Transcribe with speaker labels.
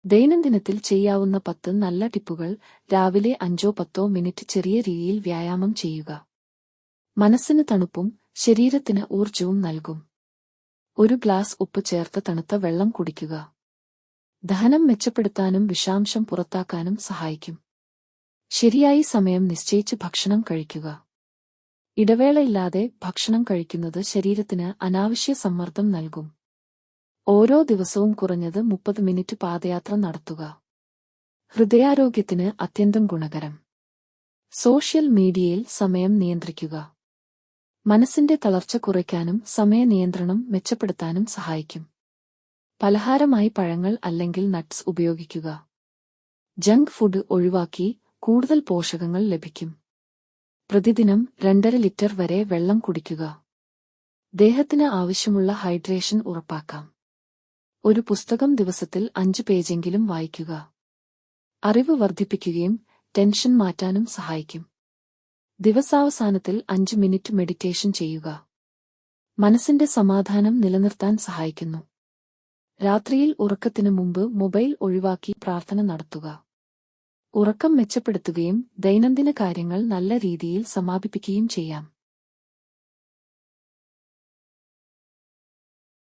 Speaker 1: ദൈനംദിനത്തിൽ ചെയ്യാവുന്ന 10 നല്ല ടിപ്പുകൾ. രാവിലെ 5-10 മിനിറ്റ് ചെറിയ രീതിയിൽ വ്യായാമം ചെയ്യുക. മനസ്സിന് തണുപ്പും ശരീരത്തിന് ഊർജവും നൽകും. ഒരു ഗ്ലാസ് ഉപ്പ് ചേർത്ത് തണുത്ത വെള്ളം കുടിക്കുക. ദഹനം മെച്ചപ്പെടുത്താനും വിഷാംശം പുറത്താക്കാനും സഹായിക്കും. ശരിയായി സമയം നിശ്ചയിച്ച് ഭക്ഷണം കഴിക്കുക. ഇടവേളയില്ലാതെ ഭക്ഷണം കഴിക്കുന്നത് ശരീരത്തിന് അനാവശ്യ സമ്മർദ്ദം നൽകും. ഓരോ ദിവസവും കുറഞ്ഞത് 30 മിനിറ്റ് പാദയാത്ര നടത്തുക. ഹൃദയാരോഗ്യത്തിന് അത്യന്തം ഗുണകരം. സോഷ്യൽ മീഡിയയിൽ സമയം നിയന്ത്രിക്കുക. മനസ്സിന്റെ തളർച്ച കുറയ്ക്കാനും സമയനിയന്ത്രണം മെച്ചപ്പെടുത്താനും സഹായിക്കും. പലഹാരമായി പഴങ്ങൾ അല്ലെങ്കിൽ നട്ട്സ് ഉപയോഗിക്കുക. ജങ്ക് ഫുഡ് ഒഴിവാക്കി കൂടുതൽ പോഷകങ്ങൾ ലഭിക്കും. പ്രതിദിനം 2.5 ലിറ്റർ വരെ വെള്ളം കുടിക്കുക. ദേഹത്തിന് ആവശ്യമുള്ള ഹൈഡ്രേഷൻ ഉറപ്പാക്കാം. ഒരു പുസ്തകം ദിവസത്തിൽ 5 പേജെങ്കിലും വായിക്കുക. അറിവ് വർദ്ധിപ്പിക്കുകയും ടെൻഷൻ മാറ്റാനും സഹായിക്കും. ദിവസാവസാനത്തിൽ 5 മിനിറ്റ് മെഡിറ്റേഷൻ ചെയ്യുക. മനസ്സിന്റെ സമാധാനം നിലനിർത്താൻ സഹായിക്കുന്നു. രാത്രിയിൽ ഉറക്കത്തിനു മുമ്പ് മൊബൈൽ ഒഴിവാക്കി പ്രാർത്ഥന നടത്തുക. ഉറക്കം മെച്ചപ്പെടുത്തുകയും ദൈനംദിന കാര്യങ്ങൾ നല്ല രീതിയിൽ സമാപിപ്പിക്കുകയും ചെയ്യാം.